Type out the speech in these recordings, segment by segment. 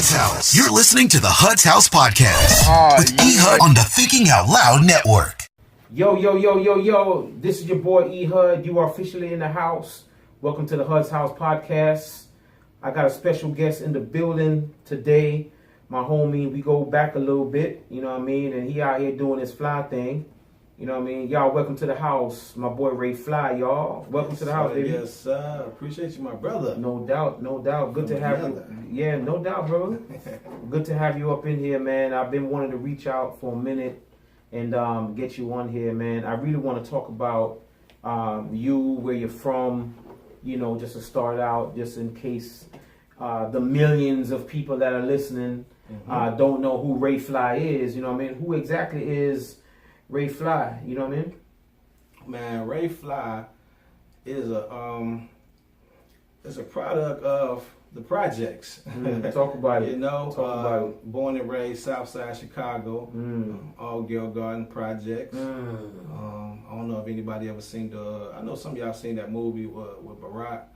Hud's House. You're listening to the Hud's House Podcast with E. Hud on the Thinking Out Loud Network. Yo. This is your boy E. Hud. You are officially in the house. Welcome to the Hud's House Podcast. I got a special guest in the building today. My homie, we go back a little bit, you know what I mean? And he out here doing his fly thing. You know what I mean? Y'all, welcome to the house. My boy F.L.Y, y'all. Welcome to the house, baby. Yes, sir. Appreciate you, my brother. No doubt. Good to have you. Yeah, no doubt, bro. Good to have you up in here, man. I've been wanting to reach out for a minute and get you on here, man. I really want to talk about you, where you're from, you know, just to start out, just in case the millions of people that are listening don't know who F.L.Y is, you know what I mean? Who exactly is F.L.Y, you know what I mean? Man, F.L.Y is a product of the projects. Talk about it. You know, Talk about it. Born and raised Southside Chicago, all girl garden projects. I don't know if anybody ever seen I know some of y'all seen that movie with Barack.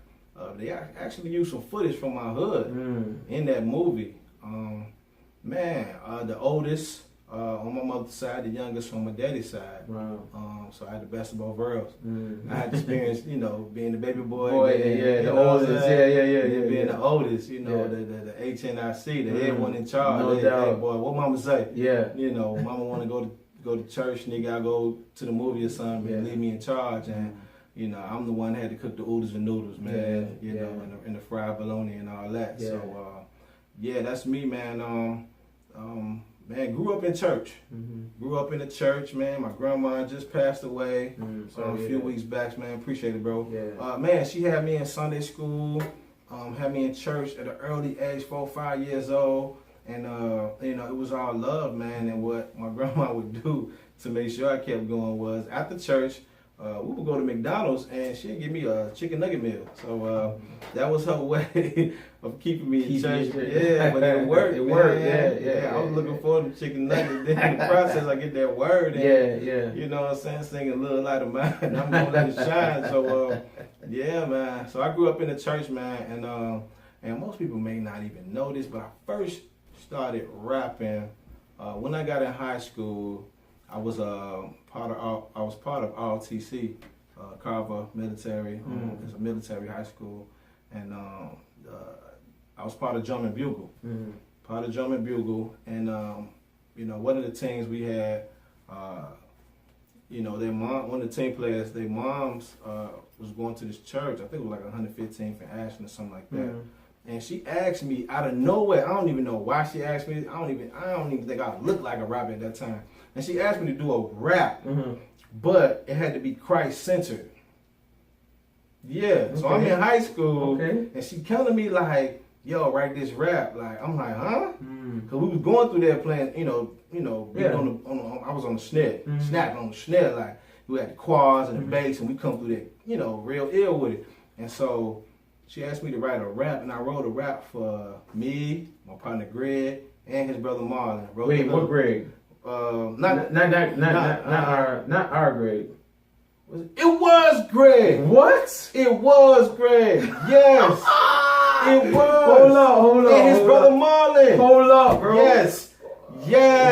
They actually used some footage from my hood in that movie. The oldest on my mother's side, the youngest from my daddy's side. Wow. So I had the best of both worlds. I had experience, you know, being the baby boy. The oldest. Being the oldest, you know, the HNIC, the head one in charge. No doubt. Hey, boy, what mama say? Yeah. You know, mama want to go to church, nigga, I go to the movie or something and leave me in charge. And, you know, I'm the one that had to cook the oodles and noodles, man. You know, and the fried bologna and all that. Yeah. So, that's me, man. Man, grew up in church. Grew up in the church, man. My grandma just passed away a few weeks back, man. Appreciate it, bro. Yeah. Man, she had me in Sunday school, had me in church at an early age, 4 or 5 years old. And, you know, it was all love, man. And what my grandma would do to make sure I kept going was, after church, we would go to McDonald's and she'd give me a chicken nugget meal. So that was her way of keeping me in church. Yeah, but it worked. It worked, yeah. I was looking forward to chicken nuggets. Then in the process, I get that word. And, Yeah. You know what I'm saying? Singing a little light of mine. I'm gonna let it shine. So yeah, man. So I grew up in the church, man, and most people may not even know this, but I first started rapping when I got in high school. I was part of ROTC, Carver Military. It's a military high school, and I was part of Drum and Bugle. Part of Drum and Bugle, and you know, one of the teams we had, you know, one of the team players, their moms was going to this church. I think it was like 115th and Ashland or something like that. And she asked me out of nowhere. I don't even know why she asked me. I don't even think I looked like a rapper at that time. And she asked me to do a rap, but it had to be Christ-centered. Yeah, so I'm in high school, and she telling me like, "Yo, write this rap." Like, I'm like, "Huh?" Because we was going through there playing, you know, I was on the snare, snapping on the snare. Like, we had the quads and the bass, and we come through there, you know, real ill with it. And so she asked me to write a rap, and I wrote a rap for me, my partner Greg, and his brother Marlon. Wait, what Greg? Not our Greg. It was Greg. What? It was Greg. Yes. It was. Hold up. And his brother Marlon. Hold up, bro. Yes.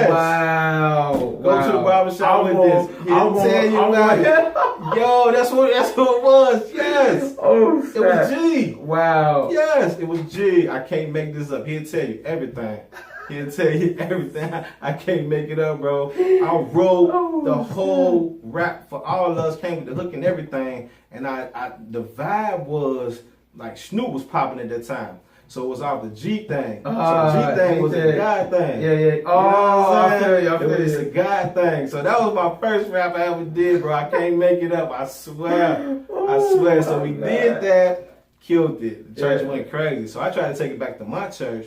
Wow. Go to the barbershop with this. He'll tell you about it. Yo, that's what it was. Yes. Oh, it was G. Wow. Yes, it was G. I can't make this up. He'll tell you everything. He'll tell you everything. I can't make it up, bro. I wrote the whole rap for all of us, came with the hook and everything. And the vibe was like Snoop was popping at that time. So it was all the G thing. So the G thing was the God thing. Yeah. You know I feel you. It was a God thing. So that was my first rap I ever did, bro. I can't make it up. I swear. So we did that, killed it. The church went crazy. So I tried to take it back to my church.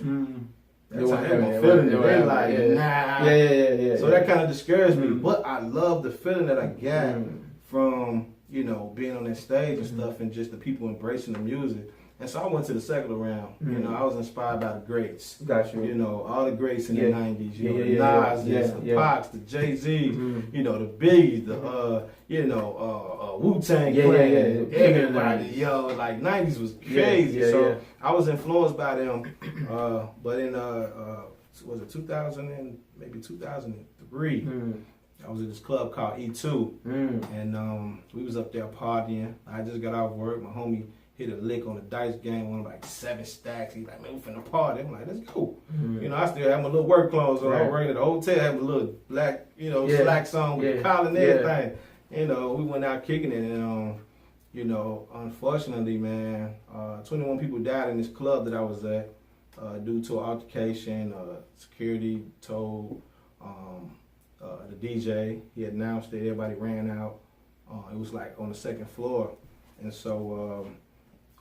That's how they were feeling it. They're like, nah. Yeah. So that kind of discouraged me. But I love the feeling that I got from, you know, being on that stage and stuff, and just the people embracing the music. And so I went to the secular realm. You know, I was inspired by the greats. Got you. You know, all the greats in the 90s. You know, the Nas, the Pacs, the Jay-Z, you know, the Biggie, the, Wu-Tang Clan, everybody, yo, like 90s was crazy. So I was influenced by them. But in, was it 2000 and maybe 2003, I was at this club called E2, and we was up there partying. I just got off work. My homie hit a lick on the dice game, won like 7 stacks. He's like, man, we finna party. I'm like, let's go. You know, I still have my little work clothes on. I was working at the hotel, had my little black, slacks on with the collar and everything. You know, we went out kicking it, and unfortunately, man, 21 people died in this club that I was at due to an altercation. Security told the DJ, he had announced it, everybody ran out. It was like on the 2nd floor. And so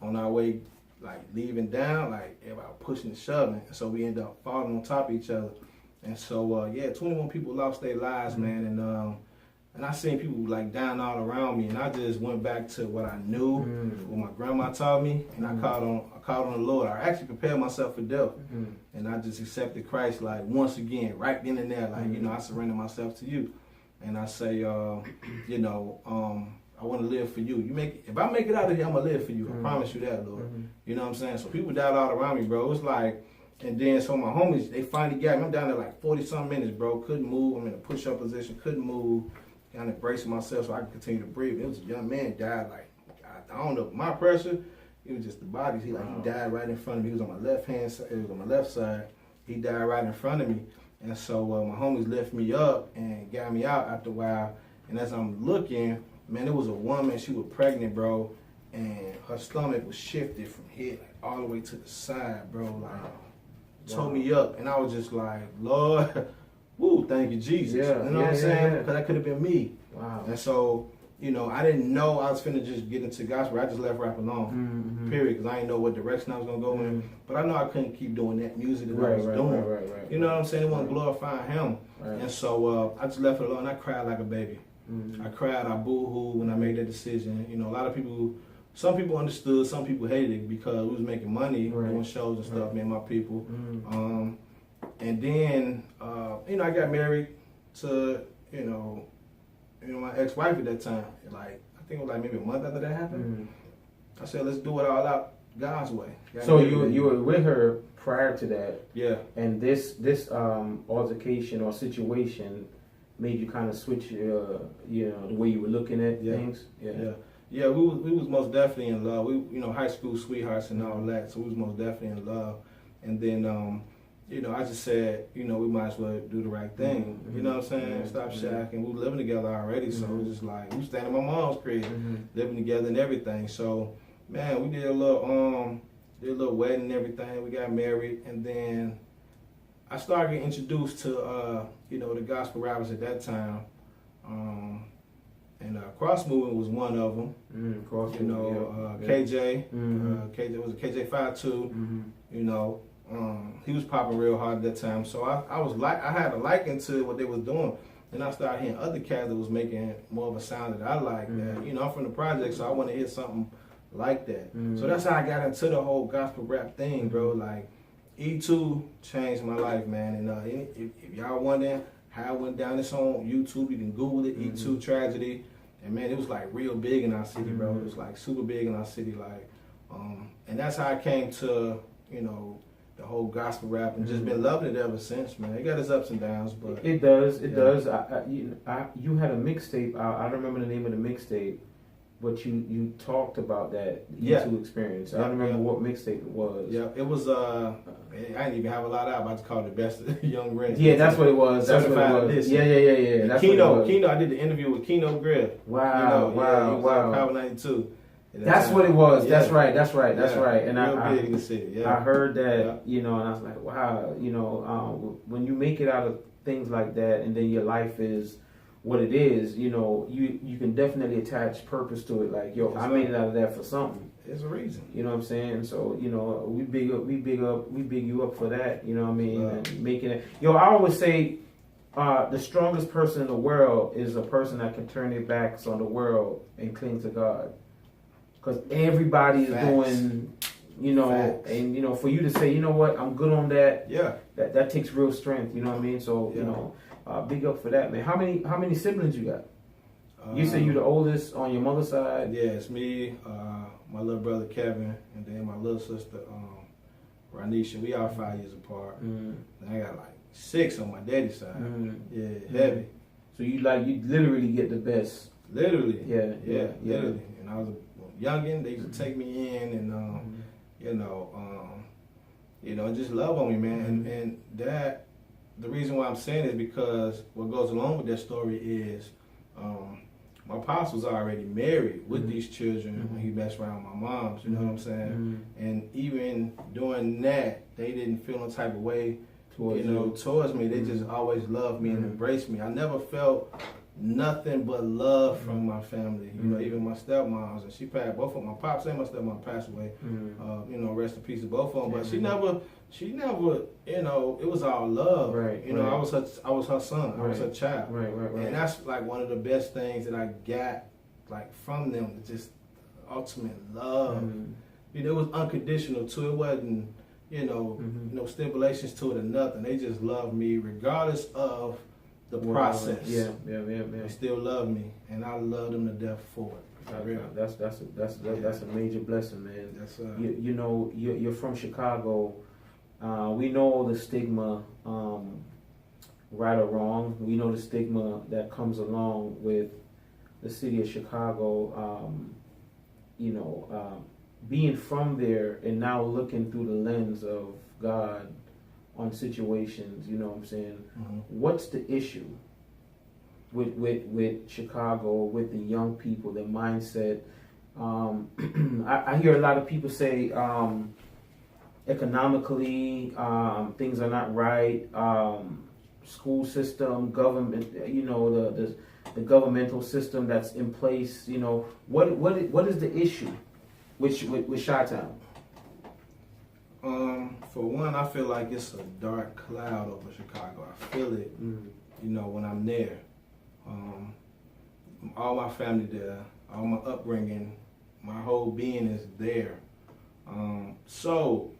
on our way, like leaving down, like everybody pushing and shoving. And so we ended up falling on top of each other. And so, 21 people lost their lives, man. And I seen people like down all around me. And I just went back to what I knew, what my grandma taught me. And I called on the Lord. I actually prepared myself for death. And I just accepted Christ, like once again, right then and there. Like, I surrender myself to you. And I say, I want to live for you. If I make it out of here, I'm going to live for you. I promise you that, Lord. You know what I'm saying? So people died all around me, bro. It was like, and then so my homies, they finally got me. I'm down there like 40-something minutes, bro. Couldn't move. I'm in a push-up position. Couldn't move. Kind of bracing myself so I could continue to breathe. It was a young man died like, I don't know, my pressure, it was just the body. He died right in front of me. He was on my left hand side. It was on my left side. He died right in front of me. And so my homies lifted me up and got me out after a while. And as I'm looking, man, it was a woman. She was pregnant, bro, and her stomach was shifted from here like, all the way to the side, bro. Like, tore me up, and I was just like, Lord, woo, thank you, Jesus. You know what I'm saying? Because that could have been me. Wow. And so, I didn't know I was finna just get into gospel. I just left rap alone, period, because I didn't know what direction I was gonna go in. But I know I couldn't keep doing that music that I was doing. You know what I'm saying? It wasn't glorifying Him. And so I just left it alone. I cried like a baby. I cried, I boo-hooed when I made that decision. A lot of people, some people understood, some people hated it because we was making money doing shows and stuff, me and my people. And then, I got married to, my ex-wife at that time. Like, I think it was like maybe a month after that happened. I said, let's do it all out God's way. So you were with her prior to that. Yeah. And this altercation or situation made you kind of switch, the way you were looking at things. Yeah, we was most definitely in love. We, high school sweethearts and all that. So we was most definitely in love. And then, I just said, we might as well do the right thing. You know what I'm saying? Stop shacking. We were living together already, so it was just like we was staying at my mom's crib, living together and everything. So, man, we did a little wedding and everything. We got married, and then I started getting introduced to, the gospel rappers at that time. And Cross Movement was one of them. KJ. KJ was a KJ 52. He was popping real hard at that time. So I had a liking to what they was doing. And I started hearing other cats that was making more of a sound that I like. That, I'm from the project, so I want to hear something like that. So that's how I got into the whole gospel rap thing, bro. Like, E2 changed my life, man. And if y'all wondering how I went down, this on YouTube. You can Google it, E2 Tragedy. And man, it was like real big in our city, bro. It was like super big in our city, like, and that's how I came to, the whole gospel rap, and just been loving it ever since, man. It got its ups and downs, but it does. You had a mixtape. I don't remember the name of the mixtape, but you talked about that YouTube experience. I don't remember what mixtape it was. Yeah, it was. I didn't even have a lot out. I just called it Best Young Rich. Yeah, that's what it was. That's what it was. Yeah. That's Keno. I did the interview with Keno Grill. Wow. Power 92. That's what it was. That's right. And real big in the city. I heard that, and I was like, wow, when you make it out of things like that, and then your life is what it is, you can definitely attach purpose to it. Like, I made it out of that for something. There's a reason. You know what I'm saying? So, we big you up for that. You know what I mean? And making it. I always say, the strongest person in the world is a person that can turn their backs on the world and cling to God. Because everybody is doing You know, Facts. and you know, for you to say, you know what, I'm good on that. Yeah. That takes real strength. You know what I mean? So Yeah. you know, big up for that, man. How many siblings you got? You say you're the oldest on your mother's side. Yeah, it's me, my little brother Kevin, and then my little sister Ranisha. We are 5 years apart. And I got like 6 on my daddy's side. Yeah, heavy. So you literally get the best. Literally. Yeah. Literally. And I was a youngin'. They used to take me in and just love on me, man. And that the reason why I'm saying is because what goes along with that story is my pops was already married with these children when he messed around with my mom's, you know what I'm saying? And even doing that, they didn't feel no type of way towards me. They just always loved me and embraced me. I never felt nothing but love from my family. You know, even my stepmoms, and she passed, both of my pops and my stepmom passed away. Rest in peace to both of them. But she never, it was all love. Right. You know, I was her son. I was her child. Right. And that's like one of the best things that I got like from them, just ultimate love. You know, it was unconditional too. It wasn't, no stipulations to it or nothing. They just loved me regardless of the process. Yeah. They still love me, and I love them to death for it. That's a major blessing, man. That's you know, you're from Chicago. We know the stigma, right or wrong. We know the stigma that comes along with the city of Chicago. Being from there and now looking through the lens of God on situations, you know what I'm saying? What's the issue with Chicago, with the young people, their mindset? I hear a lot of people say economically things are not right, school system, government, the governmental system that's in place. You know, what is the issue with Chi-Town? For one, I feel like it's a dark cloud over Chicago. I feel it, when I'm there. All my family there, all my upbringing, my whole being is there. So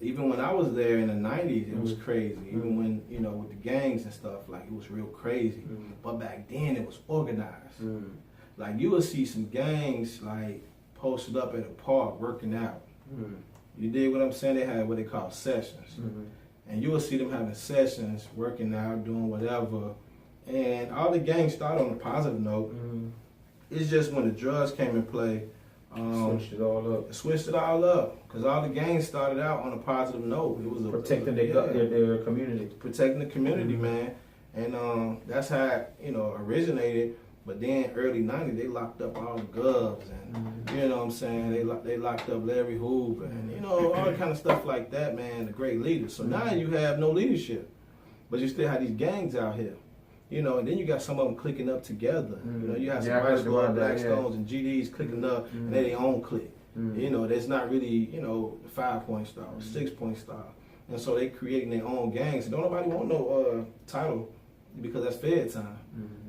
even when I was there in the 90s, it was crazy. Even when, with the gangs and stuff, like it was real crazy. But back then it was organized. Like you would see some gangs like posted up at a park working out. You dig what I'm saying? They had what they call sessions. And you will see them having sessions, working out, doing whatever. And all the gangs started on a positive note. It's just when the drugs came in play, switched it all up. Switched it all up. Because all the gangs started out on a positive note. It was protecting their community. Protecting the community, man. And that's how it, originated. But then early 90s, they locked up all the govs and, you know what I'm saying, they locked up Larry Hoover and, all kind of stuff like that, man, the great leaders. So now you have no leadership, but you still have these gangs out here, and then you got some of them clicking up together. You have some Rice Lord, Blackstones, and GDs clicking up and they're their own clique. That's not really, the 5-point star or 6-point star. And so they creating their own gangs. Don't nobody want no title because that's Fed time.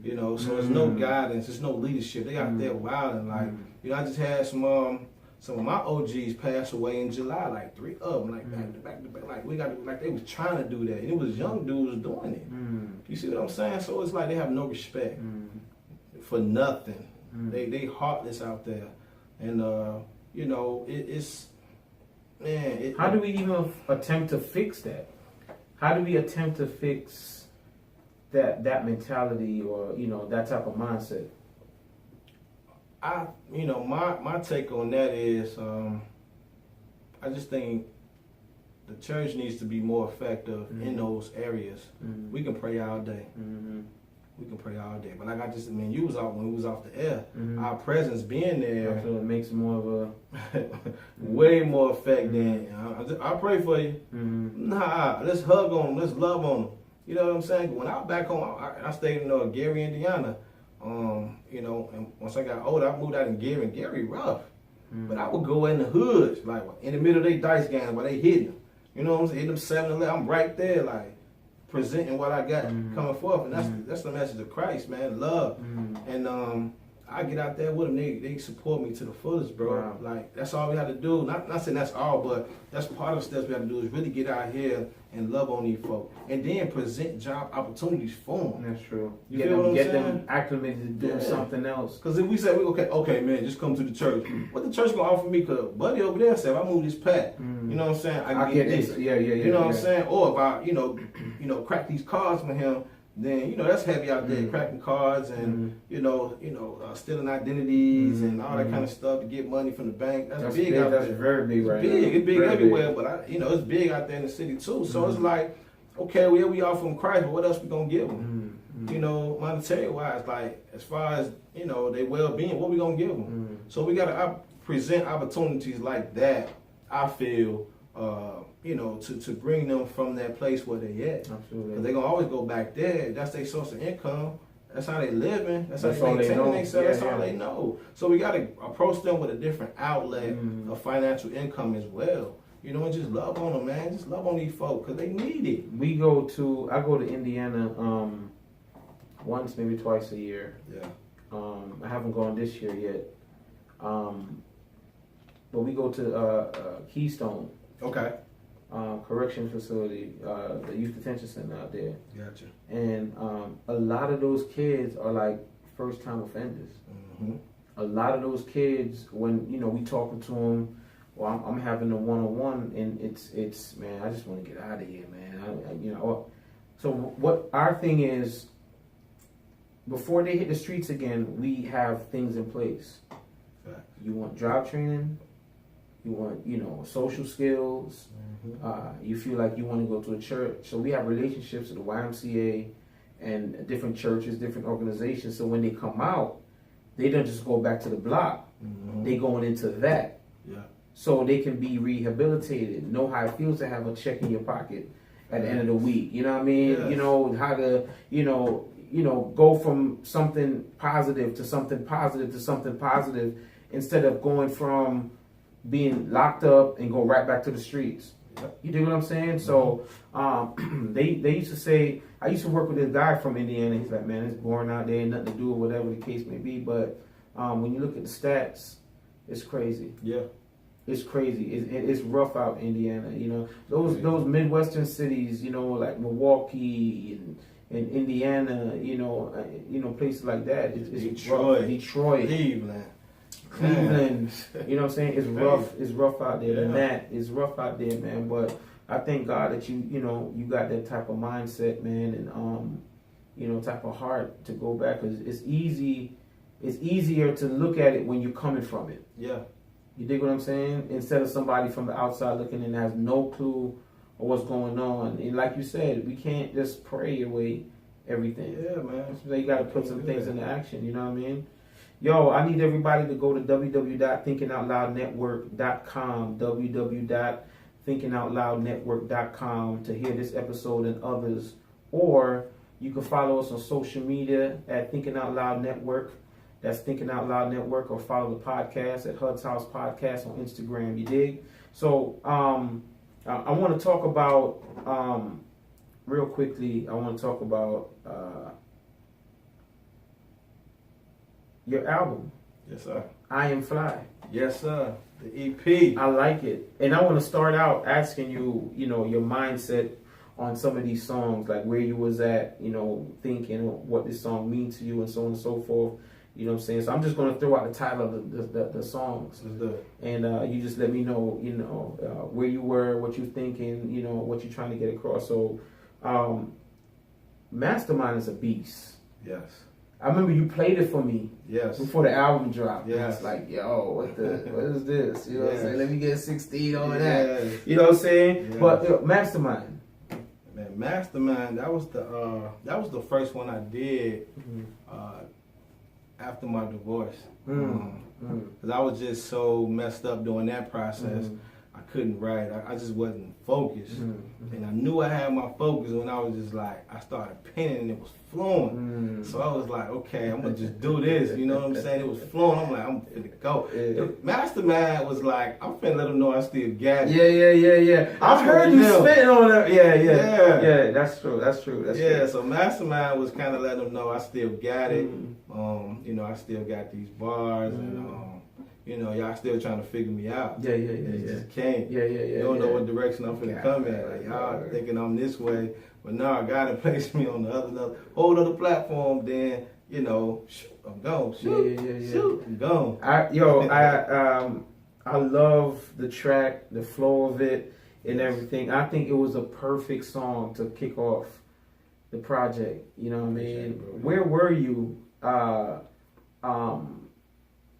So there's no guidance, there's no leadership. They out there wilding. Like, I just had some of my OGs pass away in July, like 3 of them, like back to back. Like they was trying to do that. And it was young dudes doing it. You see what I'm saying? So it's like they have no respect for nothing. They heartless out there. And it's man. How do we even attempt to fix that? How do we attempt to fix that mentality or that type of mindset? My take on that is I just think the church needs to be more effective in those areas. We can pray all day. We can pray all day. But you was out when we was off the air. Our presence being there, I feel it makes more of a way more effect than I pray for you. Nah, let's hug on them, let's love on them. You know what I'm saying? When I was back home, I stayed in Gary, Indiana. And once I got older, I moved out in Gary, and Gary rough. But I would go in the hoods, like in the middle of their dice games while they hitting them. You know what I'm saying? Hitting them 7-11. I'm right there, like presenting what I got coming forth, and that's the message of Christ, man. Love. And I get out there with them. They support me to the fullest, bro. Wow. Like that's all we have to do. Not saying that's all, but that's part of the steps we have to do is really get out here and love on these folk, and then present job opportunities for them. That's true. You feel what I'm get saying? them acclimated to doing something else. Because if we say, okay, man, just come to the church. What the church gonna offer me? Cause buddy over there said, if I move this path, you know what I'm saying? I get this. Yeah. You know what I'm saying? Or if I, you know, crack these cards for him, then that's heavy out there, cracking cards and stealing identities and all that kind of stuff to get money from the bank. That's big out there. That's very big right now. It's big very everywhere, big. but it's big out there in the city too. So it's like, okay, well, we all from Christ, but what else we gonna give them? Monetary wise, like as far as their well-being, what we gonna give them? So we gotta present opportunities like that. I feel. To bring them from that place where they at. Absolutely. Because they're going to always go back there. That's their source of income. That's how they living. That's how That's they all they maintaining know. themselves. That's Yeah, all they know. So we got to approach them with a different outlet of financial income as well. And just love on them, man. Just love on these folks because they need it. I go to Indiana once, maybe twice a year. Yeah. I haven't gone this year yet. But we go to Keystone. Okay. Correction facility, the youth detention center out there. Gotcha. And a lot of those kids are like first time offenders. Mm-hmm. A lot of those kids, when we talking to them, well, I'm having a one-on-one, and it's man, I just want to get out of here, man. So what our thing is, before they hit the streets again, we have things in place. Right. You want job training. You want, social skills. You feel like you want to go to a church. So we have relationships with the YMCA and different churches, different organizations. So when they come out, they don't just go back to the block. They going into that. Yeah. So they can be rehabilitated, know how it feels to have a check in your pocket at the end of the week. You know what I mean? Yes. How to, go from something positive to something positive to something positive instead of going from being locked up and go right back to the streets. Yep. You dig what I'm saying? So they used to say, I used to work with this guy from Indiana. He's like, man, it's boring out there, nothing to do or whatever the case may be. But when you look at the stats, it's crazy. Yeah. It's crazy. It's rough out in Indiana. Those Midwestern cities, like Milwaukee and Indiana, places like that. It's Detroit. rough. Detroit. Cleveland, you know what I'm saying? It's rough. It's rough out there. Than that, it's rough out there, man. But I thank God that you got that type of mindset, man, and type of heart to go back. Cause it's easy. It's easier to look at it when you're coming from it. Yeah. You dig what I'm saying? Instead of somebody from the outside looking in that has no clue of what's going on. And like you said, we can't just pray away everything. Yeah, man. So you got to put some things into action. You know what I mean? Yo, I need everybody to go to www.thinkingoutloudnetwork.com, www.thinkingoutloudnetwork.com to hear this episode and others. Or you can follow us on social media at Thinking Out Loud Network. That's Thinking Out Loud Network, or follow the podcast at HUD's House Podcast on Instagram. You dig? So I want to talk about, real quickly, I want to talk about your album. Yes, sir. I Am Fly. Yes, sir. The EP. I like it. And I want to start out asking you, your mindset on some of these songs, like where you was at, thinking what this song means to you and so on and so forth. You know what I'm saying? So I'm just going to throw out the title of the songs. Let's do it. And you just let me know, where you were, what you're thinking, what you're trying to get across. So Mastermind is a beast. Yes. I remember you played it for me. Yes. Before the album dropped. Yes. It's like, yo, what is this? You know what I'm saying? Let me get 16 on Yes. that. You know what I'm saying? Yes. But Mastermind. Man, Mastermind, that was the first one I did after my divorce. Because I was just so messed up during that process. I couldn't write. I just wasn't focused. And I knew I had my focus when I was just like, I started penning and it was flowing. So I was like, okay, I'm gonna just do this. You know what I'm saying? It was flowing. I'm like, I'm finna go. Mastermind was like, I'm finna let them know I still got it. Yeah. I've heard you spitting on that. Yeah. That's true. So Mastermind was kind of letting them know I still got it. You know, I still got these bars and you know, y'all still trying to figure me out. Yeah. Just can't. You don't know what direction I'm finna come in. Like, y'all thinking I'm this way, but no, God placed me on the whole other platform. Then, you know, shoot, I'm gone. Shoot, I'm gone. I love the track, the flow of it, and everything. I think it was a perfect song to kick off the project. You know what I mean? Where were you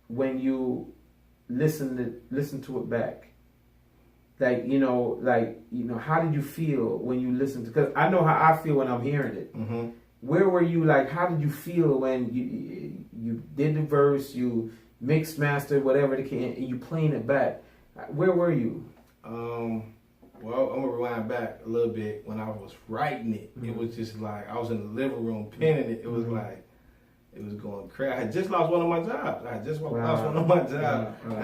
when you listen to it back? How did you feel when you listened to? Because I know how I feel when I'm hearing it. Where were you? Like, how did you feel when you did the verse, you mixed, mastered, whatever the case, and you playing it back? Where were you? Well, I'm gonna rewind back a little bit. When I was writing it, it was just like I was in the living room penning it. It was like it was going crazy. I had just lost one of my jobs. And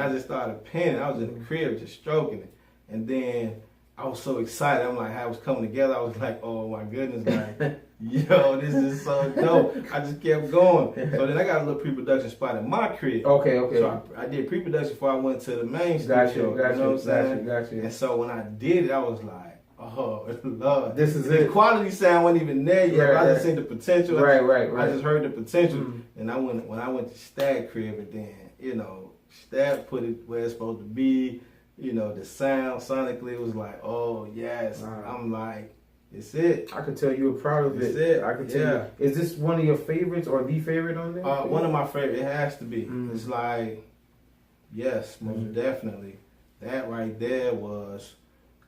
I just started penning. I was in the crib just stroking it. And then I was so excited. I'm like, how it was coming together. I was like, oh my goodness, like, yo, this is so dope. I just kept going. So then I got a little pre-production spot in my crib. Okay. So I did pre-production before I went to the main studio. You know what I'm saying? Gotcha. And so when I did it, I was like, oh, Lord. This is the it. quality sound wasn't even there yet. I just seen the potential. Right. I just heard the potential. And when I went to Stag crib, and then, you know, Stag put it where it's supposed to be. You know, the sound sonically, it was like, oh yes. I'm like, it's it. I can tell you were proud of it. It's it. I can tell you. Is this one of your favorites or the favorite on there? One of my favorites. It has to be. It's like, yes, most definitely. That right there was.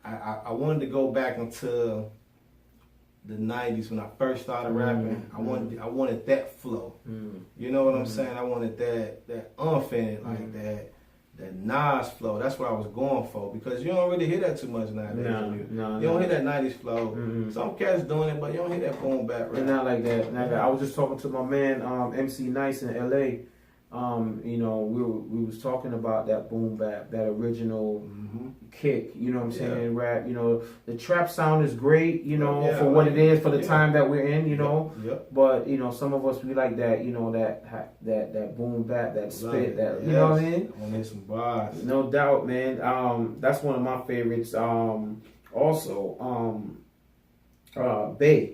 I wanted to go back into the 90s when I first started rapping. I wanted that flow. You know what I'm saying? I wanted that unfinished, like that Nas flow. That's what I was going for, because you don't really hear that too much nowadays. You don't hear that 90s flow. Some cats doing it, but you don't hear that boom bap rap. And not like that. I was just talking to my man MC Nice in LA. You know, we was talking about that boom bap, that original kick, you know what I'm saying, rap. You know, the trap sound is great, you know, for what it is, for the time that we're in, you know. But, you know, some of us, we like that, you know, that boom bap, that spit, that, you know what I mean? I want some bars. No doubt, man. That's one of my favorites. Also, Bay.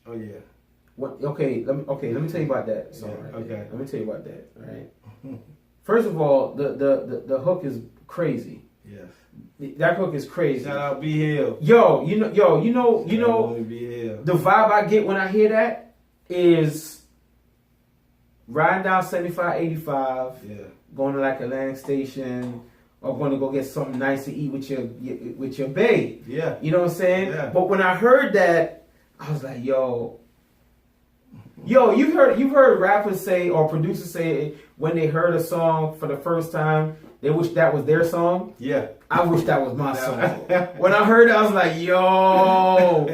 Oh yeah. What? Okay, let me tell you about that song. Let me tell you about that. Right. First of all, the hook is crazy. Yes. That hook is crazy. Shout out B Hill. You know. The vibe I get when I hear that is riding down 75, 85. Yeah. Going to like Atlantic Station. Or going to go get something nice to eat with your bae. Yeah. You know what I'm saying? Yeah. But when I heard that, I was like, yo, you've heard rappers say or producers say when they heard a song for the first time, they wish that was their song. Yeah. I wish that was my song. When I heard it, I was like, yo,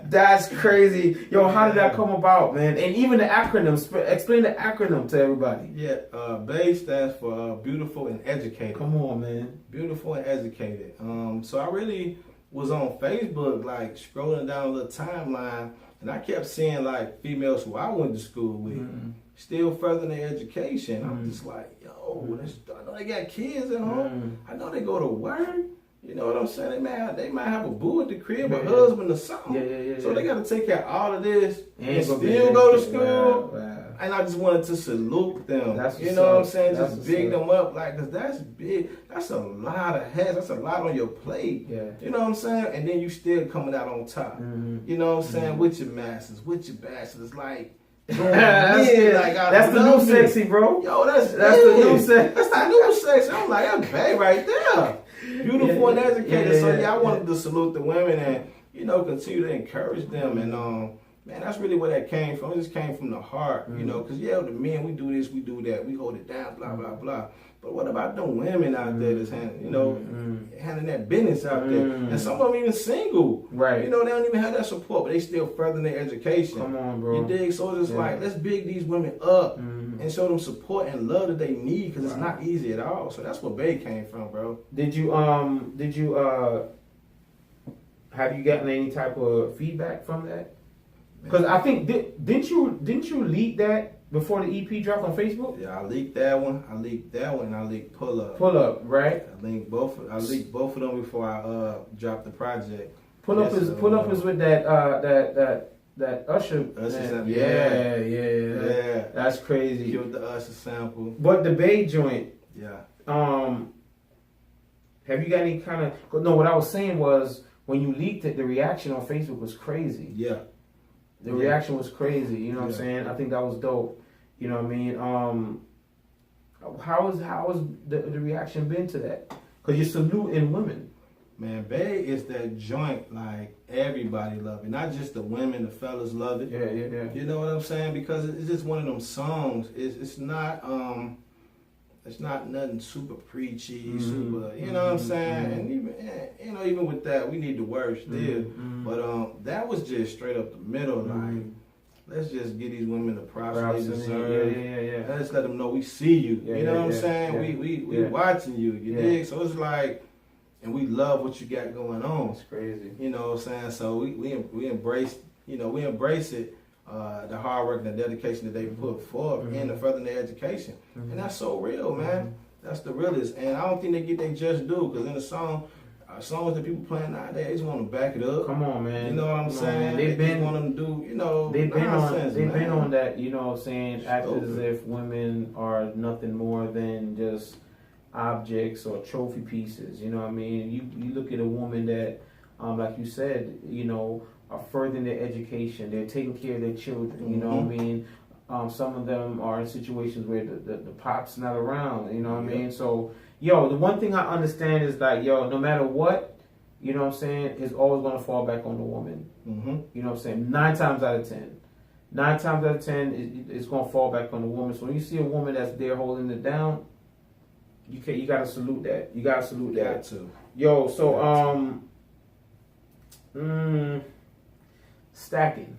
that's crazy. Yo, how did that come about, man? And even the acronym, explain the acronym to everybody. Yeah, BAE stands for Beautiful and Educated. Come on, man. Beautiful and Educated. So I really was on Facebook, like scrolling down a little timeline, and I kept seeing like females who I went to school with still furthering their education. I'm just like, yo, I know they got kids at home. I know they go to work. You know what I'm saying? They might have a boo at the crib, a husband or something. So they got to take care of all of this and still go to school. Wow. And I just wanted to salute them. You know what I'm saying? Just big them up, like, because that's big. That's a lot of heads. That's a lot on your plate. Yeah. You know what I'm saying? And then you still coming out on top. You know what I'm saying? With your masters, with your bachelors, like. That's the new sexy, bro. Yo, that's the new sexy. That's the new sexy. I'm like, that's babe right there. Beautiful and educated. So I wanted to salute the women and, you know, continue to encourage them. And man, that's really where that came from. It just came from the heart, you know, because the men, we do this, we do that, we hold it down, blah, blah, blah. But what about the women out there that's handling that business out there? And some of them even single. Right. You know, they don't even have that support, but they still furthering their education. Come on, bro. You dig? So it's just like, let's big these women up and show them support and love that they need, because it's not easy at all. So that's where Bay came from, bro. Did you have you gotten any type of feedback from that? Because I think didn't you leak that before the EP dropped on Facebook? Yeah, I leaked that one. And I leaked Pull Up. Pull Up, right? I leaked both of them before I dropped the project. Pull Up is with that Usher. Yeah. That's crazy. Killed the Usher sample. But the Bay joint. Yeah. Have you got any kind of? No, what I was saying was when you leaked it, the reaction on Facebook was crazy. Yeah. The reaction was crazy. You know what I'm saying? I think that was dope. You know what I mean? How has the reaction been to that? Because you're saluting women. Man, Bay is that joint, like, everybody love it. Not just the women, the fellas love it. Yeah. You know what I'm saying? Because it's just one of them songs. It's not nothing super preachy, super, you know what I'm saying? And even with that, we need the words still. But that was just straight up the middle, like, let's just give these women the props they deserve. Yeah. Let's let them know we see you. You know what I'm saying? Yeah. We watching you. You dig? So it's like, and we love what you got going on. It's crazy. You know what I'm saying? So we embrace, it, the hard work and the dedication that they put forth in the furthering their education. And that's so real, man. That's the realest. And I don't think they get their just due, because in the songs that people playing nowadays, they just want to back it up. Come on, man. You know what I'm saying? They just want them to do, they've been nonsense, on that, you know what I'm saying, acting as if women are nothing more than just objects or trophy pieces. You know what I mean? You look at a woman that, like you said, are furthering their education. They're taking care of their children. You know what I mean? Some of them are in situations where the pop's not around. You know what I mean? So, the one thing I understand is like, no matter what, you know what I'm saying, it's always going to fall back on the woman. You know what I'm saying? 9 times out of 10. 9 times out of 10, it's going to fall back on the woman. So when you see a woman that's there holding it down, you got to salute that. You got to salute that. Too. Stacking.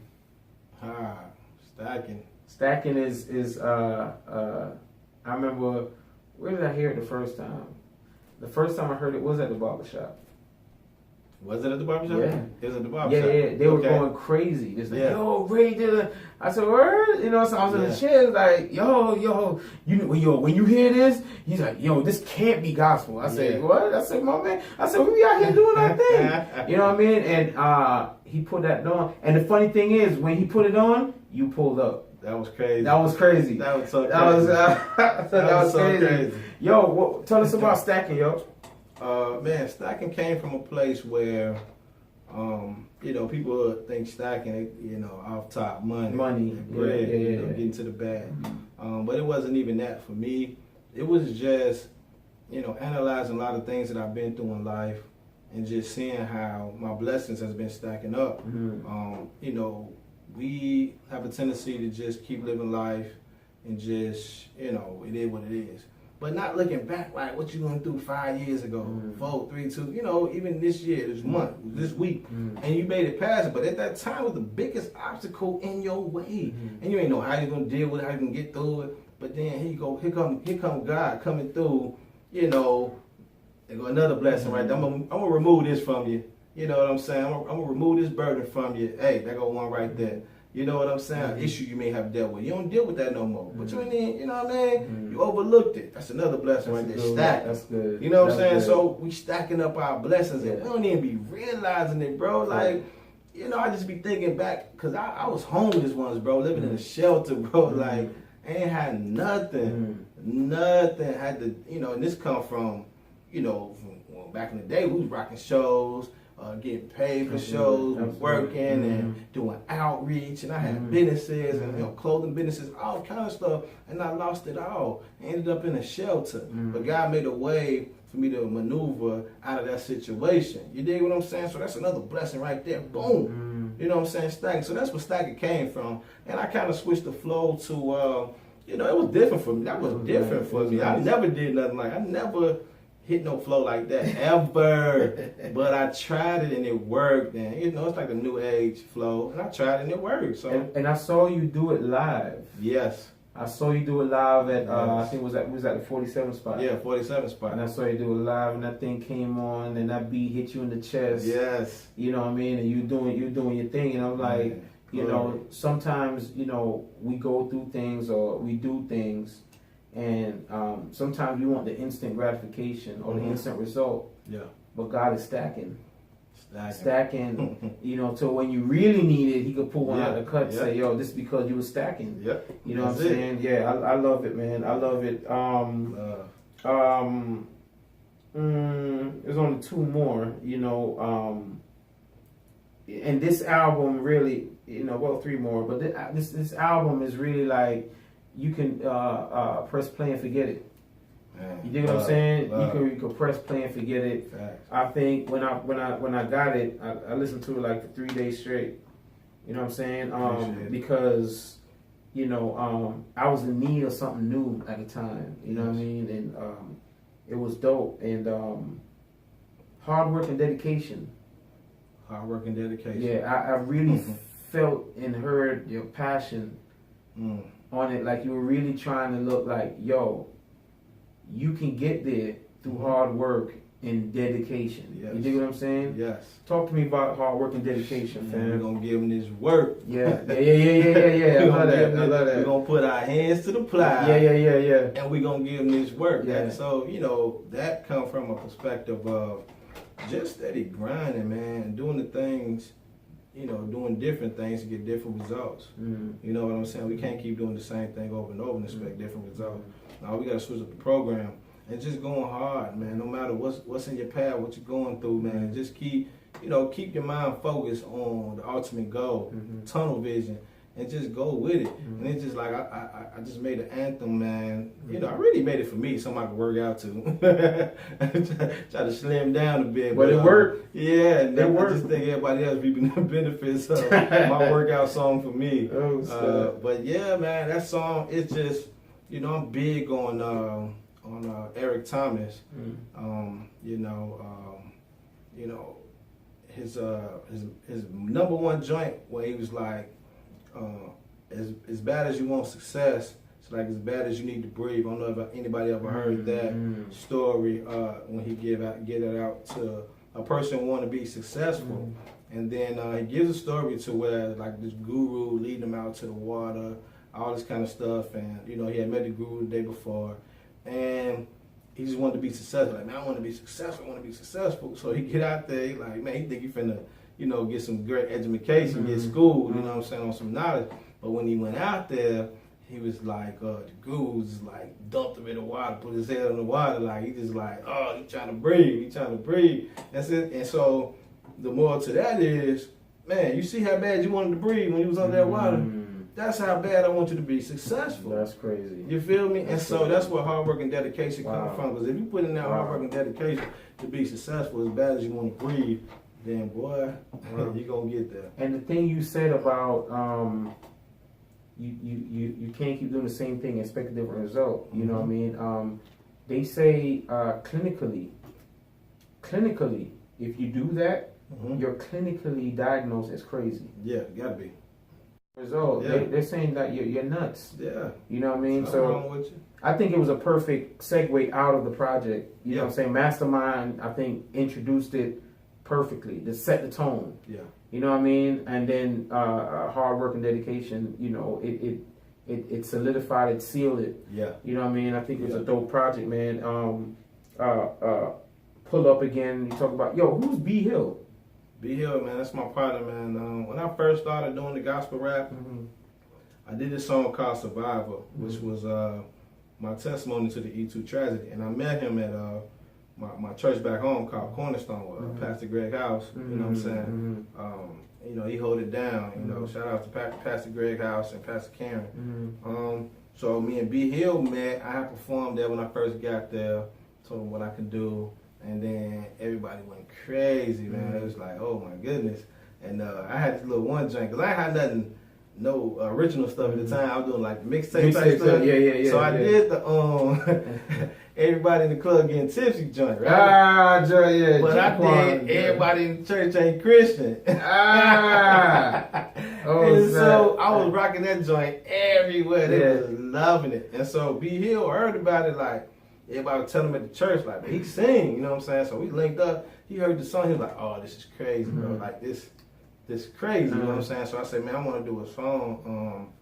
Stacking. Stacking is I remember, where did I hear it the first time? The first time I heard it was at the barbershop. Was it at the barbershop? Yeah. It was at the barbershop. Yeah. They were going crazy. It's like, Ray did it. I said, word? You know, so I was in the chair, like, when you hear this, he's like, this can't be gospel. I said, what? I said, my man. I said, we be out here doing our thing. You know what I mean? And he put that on. And the funny thing is, when he put it on, you pulled up. That was crazy. That was crazy. That was so crazy. That was so crazy. Tell us about stacking, Man, stacking came from a place where, people think stacking, off top money, bread, getting to the bag. But it wasn't even that for me. It was just, analyzing a lot of things that I've been through in life and just seeing how my blessings has been stacking up. We have a tendency to just keep living life and just, it is what it is. But not looking back, like what you went through 5 years ago, 4, 3, 2, even this year, this month, this week, and you made it past it. But at that time, it was the biggest obstacle in your way, and you ain't know how you're gonna deal with it, how you gonna get through it. But then here you go, here come God coming through. There go another blessing right there. I'm gonna remove this from you. You know what I'm saying? I'm gonna remove this burden from you. Hey, there go one right there. You know what I'm saying? An issue you may have dealt with. You don't deal with that no more. But you ain't, you know what I mean? You overlooked it. That's another blessing right there. Stack. That's good. You know what I'm saying? Good. So we stacking up our blessings and we don't even be realizing it, bro. Like, I just be thinking back, because I was homeless once, bro, living in a shelter, bro. Like, I ain't had nothing. Nothing. Had to, and this come from, from back in the day, we was rocking shows. Getting paid for shows, working and doing outreach, and I had businesses and clothing businesses, all kind of stuff, and I lost it all. I ended up in a shelter, but God made a way for me to maneuver out of that situation. You dig what I'm saying? So that's another blessing right there. Boom. You know what I'm saying? Stacking. So that's where stacking came from, and I kind of switched the flow to you know, it was different for me. That was different for me. I never did nothing like, I never hit no flow like that ever. But I tried it and it worked. And you know, it's like a new age flow, and I tried it and it worked. So and I saw you do it live. Yes. I saw you do it live at I think it was at the 47 spot. Yeah, 47 spot. And I saw you do it live, and that thing came on, and that beat hit you in the chest. Yes. You know what I mean? And you doing your thing, and I'm like, you know, sometimes you know we go through things or we do things, and sometimes we want the instant gratification or the instant result. Yeah. But God is stacking, you know, so when you really need it, He could pull one out of the cut and say, "Yo, this is because you were stacking." Yep. You know what I'm saying? Yeah, I love it, man. I love it. There's only two more, you know. And this album really, you know, well, three more, but this album is really like you can press play and forget it. Man, you dig what I'm saying? You could press play and forget it. Facts. I think when I got it, I listened to it like for 3 days straight. You know what I'm saying? Because you know I was in need of something new at the time. You know what I mean? And it was dope. And hard work and dedication. Hard work and dedication. Yeah, I really felt and heard your passion on it. Like you were really trying to look like, yo, you can get there through hard work and dedication. Yes. You dig what I'm saying? Yes. Talk to me about hard work and dedication, fam. We're going to give them this work. Yeah. I love that. We're going to put our hands to the plow. Yeah. And we're going to give them this work. Yeah. And so, you know, that comes from a perspective of just steady grinding, man, and doing the things, you know, doing different things to get different results. You know what I'm saying? We can't keep doing the same thing over and over and expect different results. Now we got to switch up the program and just going hard, man. No matter what's in your path, what you're going through, man, and just keep your mind focused on the ultimate goal, tunnel vision, and just go with it. And it's just like I just made an anthem, man. You know, I really made it for me, somebody could work out to. Try to slim down a bit, but it worked. Yeah, and I just think everybody else reaping the benefits of my workout song for me. But yeah, man, that song, it's just, you know, I'm big on Eric Thomas. You know, his number one joint where he was like, as bad as you want success, it's like as bad as you need to breathe. I don't know if anybody ever heard that story when he get it out to a person who want to be successful. And then he gives a story to where like this guru leading him out to the water, all this kind of stuff. And, you know, he had met the guru the day before. And he just wanted to be successful. Like, man, I want to be successful. So he get out there, he like, man, he think he finna, you know, get some great education, get schooled, you know what I'm saying, on some knowledge. But when he went out there, he was like, the guru just like dumped him in the water, put his head in the water, like he just like, oh, he trying to breathe. That's it. And so the moral to that is, man, you see how bad you wanted to breathe when you was under that water? That's how bad I want you to be successful. That's crazy. You feel me? And so that's where hard work and dedication come from. Because if you put in that hard work and dedication to be successful as bad as you want to breathe, then boy, you're going to get there. And the thing you said about you can't keep doing the same thing and expect a different result. You know what I mean? They say clinically, if you do that, you're clinically diagnosed as crazy. Yeah, you got to be. Result. Yeah. They're saying that you're nuts. Yeah. You know what I mean? What's wrong with you? I think it was a perfect segue out of the project. You know what I'm saying? Mastermind, I think, introduced it perfectly to set the tone. Yeah. You know what I mean? And then hard work and dedication, you know, it solidified it, sealed it. Yeah. You know what I mean? I think it was a dope project, man. Pull Up Again, you talk about, yo, who's B Hill? B Hill, man, that's my partner, man. When I first started doing the gospel rap, I did this song called Survivor, which was my testimony to the E2 tragedy. And I met him at my church back home called Cornerstone with Pastor Greg House. You know what I'm saying? You know, he hold it down. You know, shout out to Pastor Greg House and Pastor Karen. So me and B Hill met. I had performed there when I first got there, told him what I could do. And then everybody went crazy, man. It was like, oh my goodness. And I had this little one joint, because I had no original stuff at the time. I was doing like mixtape type stuff. Yeah. So I did the everybody in the club getting tipsy joint, right? Yeah. But I did everybody in the church ain't Christian. And so I was rocking that joint everywhere. They was loving it. And so B Hill heard about it, like everybody was telling him at the church, like, he sing, you know what I'm saying? So we linked up. He heard the song. He was like, oh, this is crazy, bro. Like this crazy, you know what I'm saying? So I said, man, I want to do a song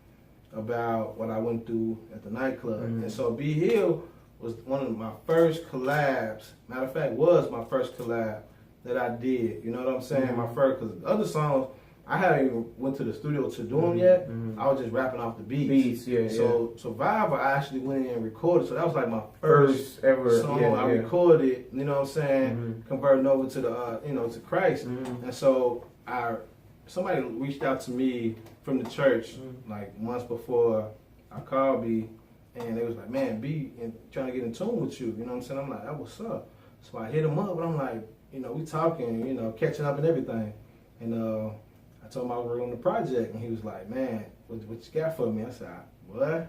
about what I went through at the nightclub. And so B Hill was one of my first collabs. Matter of fact, was my first collab that I did. You know what I'm saying? My first, because the other songs, I hadn't even went to the studio to do them yet. I was just rapping off the beats. So Survivor, I actually went in and recorded. So that was like my first ever song I recorded. You know what I'm saying? Converting over to the to Christ. And so somebody reached out to me from the church like months before I called B, and they was like, man, B trying to get in tune with you. You know what I'm saying? I'm like, that what's up? So I hit him up, and I'm like, we talking, catching up and everything. And I told him I was working on the project, and he was like, man, what you got for me? I said, what?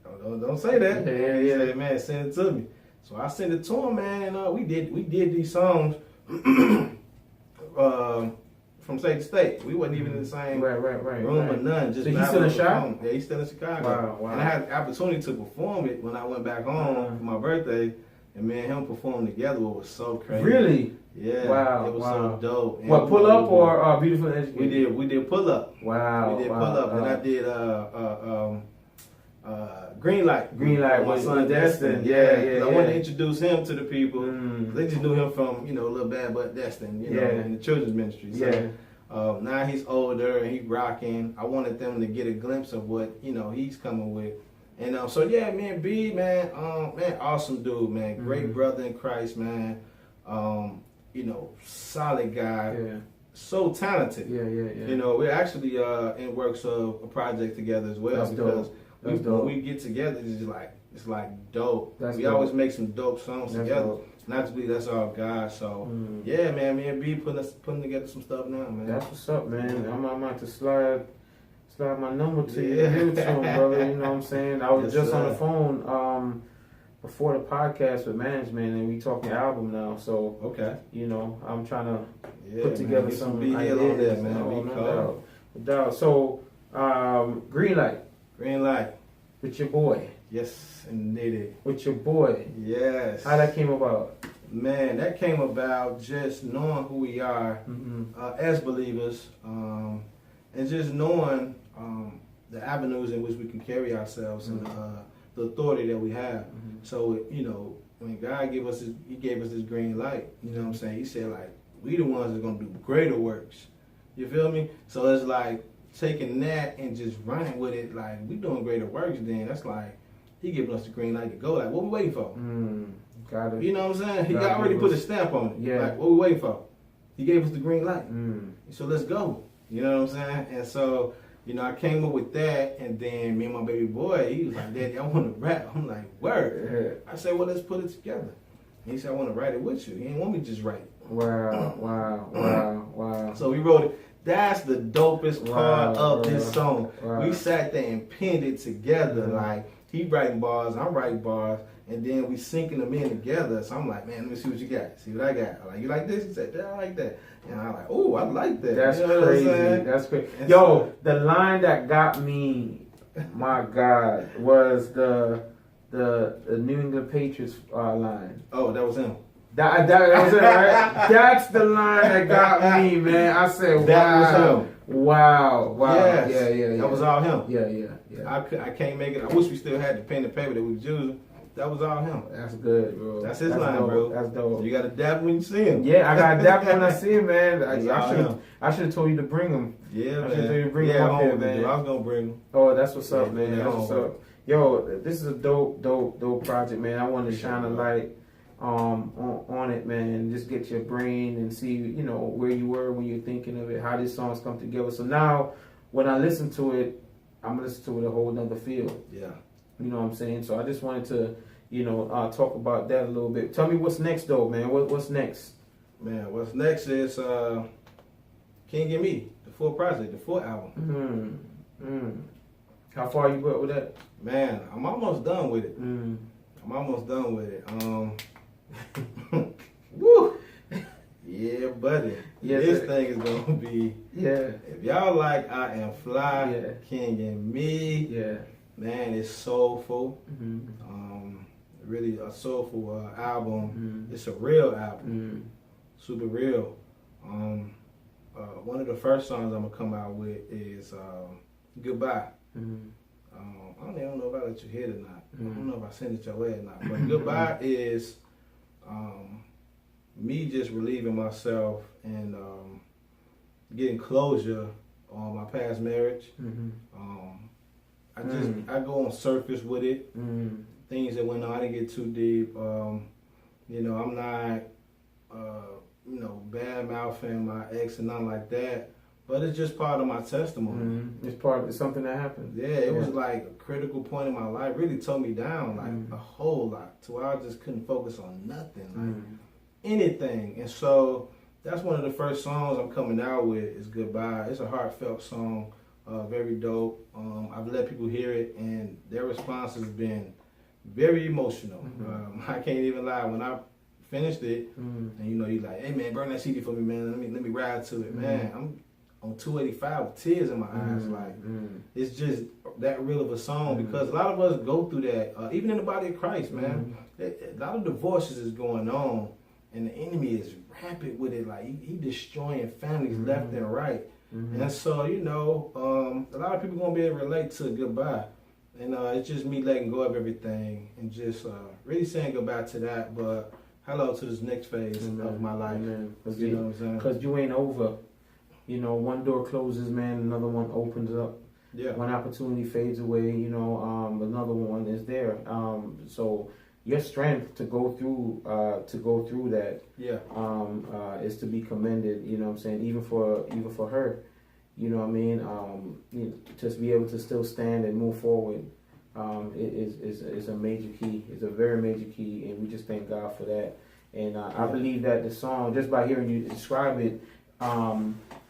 Don't say that. He said, man, send it to me. So I sent it to him, man, and we did these songs from state to state. We wasn't even in the same room or none. Just so he's still in Chicago? Yeah, he's still in Chicago. Wow. And I had the opportunity to perform it when I went back home for my birthday, and me and him performed together. It was so crazy. Really? Yeah. Wow. It was so dope. And what, pull up or Beautiful and Educated? We did pull up. Wow. We did pull up, and I did Green Light. My son Destin. Yeah. I wanted to introduce him to the people. They just knew him from Little Bad But Destin, in the children's ministry. So, now he's older and he's rocking. I wanted them to get a glimpse of what he's coming with. And man, B, man, awesome dude, man, great brother in Christ, man. Solid guy, so talented. We're actually in works of a project together as well. Because when we get together, it's like dope. We always make some dope songs together. Not to believe that's all God. So man, me and B putting together some stuff now, man. That's what's up, man. I'm about to slide my number to you soon, brother. You know what I'm saying? I was just on the phone before the podcast with management, and we talking album now. So I'm trying to put together some ideas. On there, man. No doubt. So Green Light with your boy. Yes, indeed. With your boy. Yes. How that came about? Man, that came about just knowing who we are as believers, and just knowing the avenues in which we can carry ourselves and the authority that we have. So, when God gave us this green light, you know what I'm saying? He said, like, we the ones that are going to do greater works. You feel me? So it's like taking that and just running with it, like, we doing greater works, then that's like, he giving us the green light to go. Like, what we waiting for? Got it. You know what I'm saying? He already put a stamp on it. Yeah. Like, what we waiting for? He gave us the green light. So let's go. You know what I'm saying? And so, I came up with that, and then me and my baby boy, he was like, Daddy, I want to rap. I'm like, word. I said, well, let's put it together. And he said, I want to write it with you. He didn't want me to just write it. Wow. So we wrote it. That's the dopest part of this song. We sat there and pinned it together. Like, he writing bars, I'm writing bars, and then we syncing them in together. So I'm like, man, let me see what you got. See what I got. I'm like, you like this? He said, yeah, I like that. And I'm like, oh, I like that. That's crazy. That's crazy. Yo, the line that got me, my God, was the New England Patriots line. Oh, that was him. That was it, right? That's the line that got me, man. I said, wow. That was him. Wow. Yes. Yeah. That was all him. Yeah. I can't make it. I wish we still had the pen and paper that we was using. That was all him. That's good, bro. That's his line, dope. bro. That's dope. You got to dap when you see him. Yeah, I got to dap when I see him, man. I should have told you to bring him. Yeah, I should have told you to bring him up here, man. I was going to bring him. Oh, that's what's up, man. That's what's up. Yo, this is a dope project, man. I wanted to shine a light on it, man. Just get your brain and see, where you were when you're thinking of it, how these songs come together. So now, when I listen to it, I'm gonna listen to it a whole nother feel. Yeah. You know what I'm saying? So I just wanted to, talk about that a little bit. Tell me what's next, though, man. What's next? Man, what's next is Can't Get Me, the full project, the full album. How far you got with that? Man, I'm almost done with it. Mm. I'm almost done with it. Woo! Yeah, buddy. Yes, this sir. thing is gonna be. Yeah. If y'all like I Am Fly, Yeah. King and Me, Yeah. man, it's soulful. Mm-hmm. Really a soulful album. Mm-hmm. It's a real album, Mm-hmm. super real. One of the first songs I'm gonna come out with is Goodbye. Mm-hmm. I don't even know if I let you hear it or not. I Mm-hmm. don't know if I sent it your way or not. But Goodbye is me just relieving myself and getting closure on my past marriage. Mm-hmm. I go on surface with it. Mm-hmm. Things that went on, I didn't get too deep. I'm not bad mouthing my ex and nothing like that. But it's just part of my testimony. Mm-hmm. It's something that happened. Yeah, it was like a critical point in my life. Really tore me down like a whole lot, to where I just couldn't focus on nothing, like anything. And so that's one of the first songs I'm coming out with is Goodbye. It's a heartfelt song, very dope. I've let people hear it, and their response has been very emotional. I can't even lie. When I finished it, and you're like, hey man, burn that CD for me, man. Let me ride to it, man. I'm on 285 with tears in my eyes. Like, it's just that real of a song, because a lot of us go through that, even in the body of Christ, man. A lot of divorces is going on, and the enemy is rampant with it. Like, he destroying families left and right. And so, a lot of people gonna be able to relate to Goodbye. And it's just me letting go of everything and just really saying goodbye to that, but hello to this next phase of my life. You know what I'm saying? Because you ain't over. One door closes, man, another one opens up. Yeah. One opportunity fades away, another one is there. So your strength to go through that, is to be commended. You know what I'm saying? Even for her, you know what I mean. Just be able to still stand and move forward. Is a major key. It's a very major key, and we just thank God for that. And I believe that the song, just by hearing you describe it,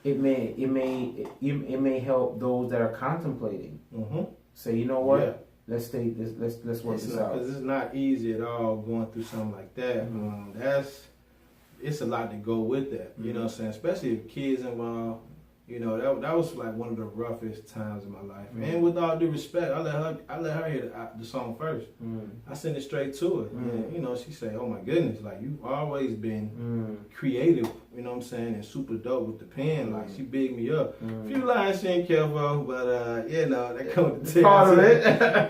it may help those that are contemplating. Say, you know what? Yeah. Let's work this out. Because it's not easy at all going through something like that. It's a lot to go with that. You know what I'm saying? Especially if kids involved. That was like one of the roughest times in my life. And with all due respect, I let her hear the song first. I sent it straight to her. And, she said, "Oh my goodness, like you've always been creative, you know what I'm saying, and super dope with the pen." Like, she bigged me up. A few lines she didn't care for, but that comes to part of it.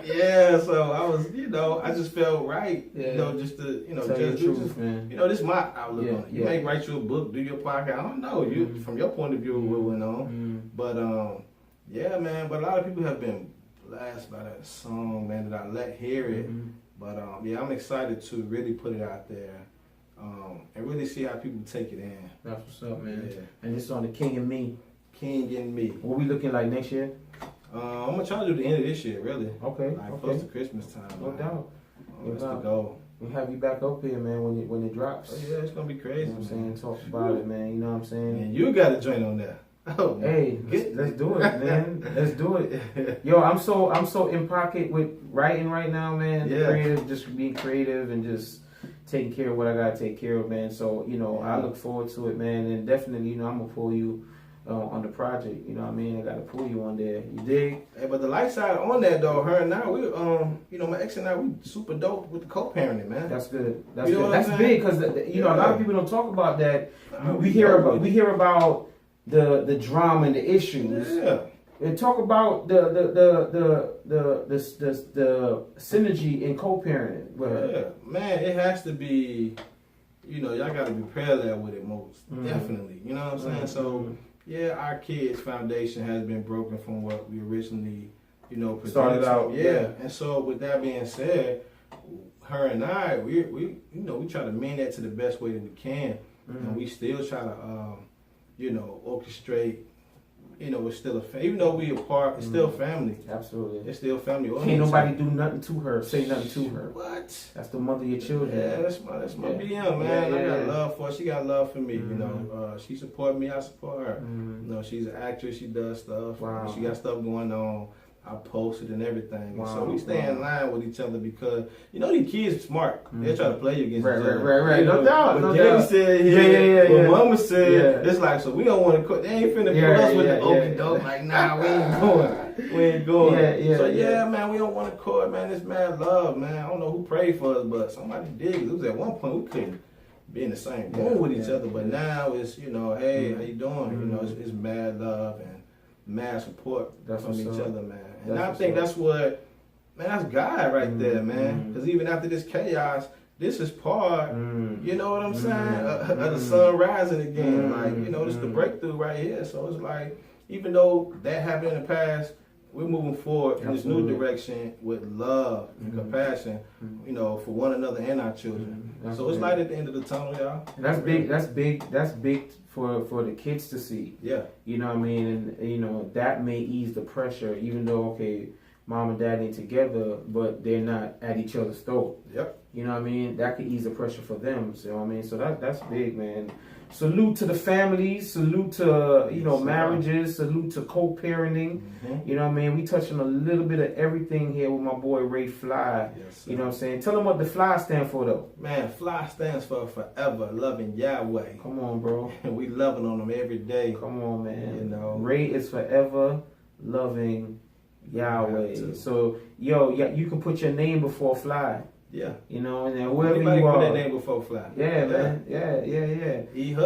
Yeah, so I was, I just felt right. Just to, tell you the truth, man. This is my outlook on it. You may write you a book, do your podcast. I don't know. You from your point of view, what went on. But man. But a lot of people have been blessed by that song, man. That I let hear it. But I'm excited to really put it out there, and really see how people take it in. That's what's up, man. Yeah. And it's on the King and Me. King and Me. What we looking like next year? I'm gonna try to do the end of this year, really. Okay. Like close to Christmas time. No doubt. That's the goal. We'll have you back up here, man, when it drops. Oh yeah, it's gonna be crazy. You know what I'm saying? Talk about it, man. You know what I'm saying? And you got to join on that. Oh, hey, let's do it, man. Let's do it. Yo, I'm so in pocket with writing right now, man. Yeah. Creative, just being creative and just taking care of what I gotta take care of, man. So, I look forward to it, man. And definitely, I'm gonna pull you on the project. You know what I mean? I gotta pull you on there. You dig? Hey, but the light side on that though, her and I, we my ex and I, we super dope with the co-parenting, man. That's good. That's You know good. what I'm That's saying? big because a lot of people don't talk about that. We hear hear about the drama and the issues. Yeah. And talk about the synergy in co-parenting. Yeah, man, it has to be. Y'all got to be parallel with it most definitely. You know what I'm saying? So yeah, our kids' foundation has been broken from what we originally, started out. Yeah, and so with that being said, her and I, we try to mend that to the best way that we can, and we still try to orchestrate you know, it's still a family. Even though we apart, it's still family. Absolutely. It's still family. Can't nobody do nothing to her, say nothing to her. What? That's the mother of your children. Yeah, that's my BM, man. I got love for her. She got love for me, you know. She support me, I support her. You know, she's an actress, she does stuff. Wow. She got stuff going on. I post it and everything. Wow. So we stay in line with each other because, you know, these kids smart. They try to play you against each other. Right. You know, No doubt. But Daddy said what Mama said, Yeah. it's like, so we don't want to cook. They ain't finna put us with the okey doke. Like, nah, we ain't going. We ain't going. So, man, we don't want to court, man. It's mad love, man. I don't know who prayed for us, but somebody did. It was at one point we couldn't be in the same room with each other. But now it's, you know, hey, how you doing? You know, it's mad love and mad support from each other, man. And I think that's what, man, that's God right there, man. Because even after this chaos, this is part, you know what I'm saying, of the sun rising again. Like, you know, this is the breakthrough right here. So it's like, even though that happened in the past, we're moving forward in this new direction with love and compassion, you know, for one another and our children. So it's light at the end of the tunnel, y'all. That's big. That's big. That's big for the kids to see. Yeah. You know what I mean? And, you know, that may ease the pressure, even though, okay, mom and dad ain't together, but they're not at each other's throat. Yep. You know what I mean? That could ease the pressure for them. So, I mean, so that's big, man. Salute to the families. Salute to, you know, marriages. Salute to co-parenting. You know what I mean? We touching a little bit of everything here with my boy F.L.Y. Yes, you know what I'm saying? Tell them what the FLY stand for, though. Man, F.L.Y stands for Forever Loving Yahweh. Come on, bro. And we loving on them every day. Come on, man. You know. Ray is forever loving Yahweh. So, yo, you can put your name before F.L.Y. Yeah. You know, and then whoever Anybody you put are. that name before F.L.Y. Yeah, man. Yeah.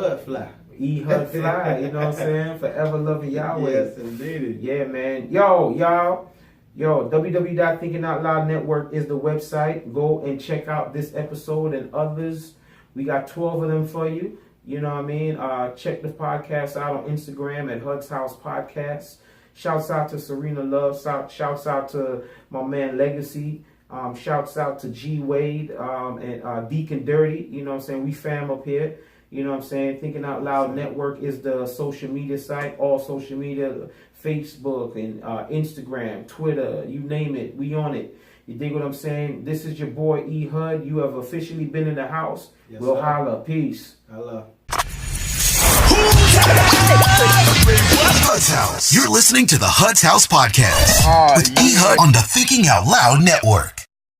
F.L.Y. F.L.Y, you know what I'm saying? Forever loving Yahweh. Yes, indeed. Yeah, man. Yo, www.thinkingoutloud network is the website. Go and check out this episode and others. We got 12 of them for you. You know what I mean? Check the podcast out on Instagram at Hud's House Podcast. Shouts out to Serena Love. Shouts out to my man Legacy. Shouts out to G Wade and Deacon Dirty. You know what I'm saying? We fam up here. You know what I'm saying? Thinking Out Loud Network is the social media site. All social media, Facebook and Instagram, Twitter, you name it. We on it. You dig what I'm saying? This is your boy E. Hud. You have officially been in the house. Yes, we'll sir. holla. Peace. Holla. Hud's House. You're listening to the Hud's House Podcast with E. Hud on the Thinking Out Loud Network.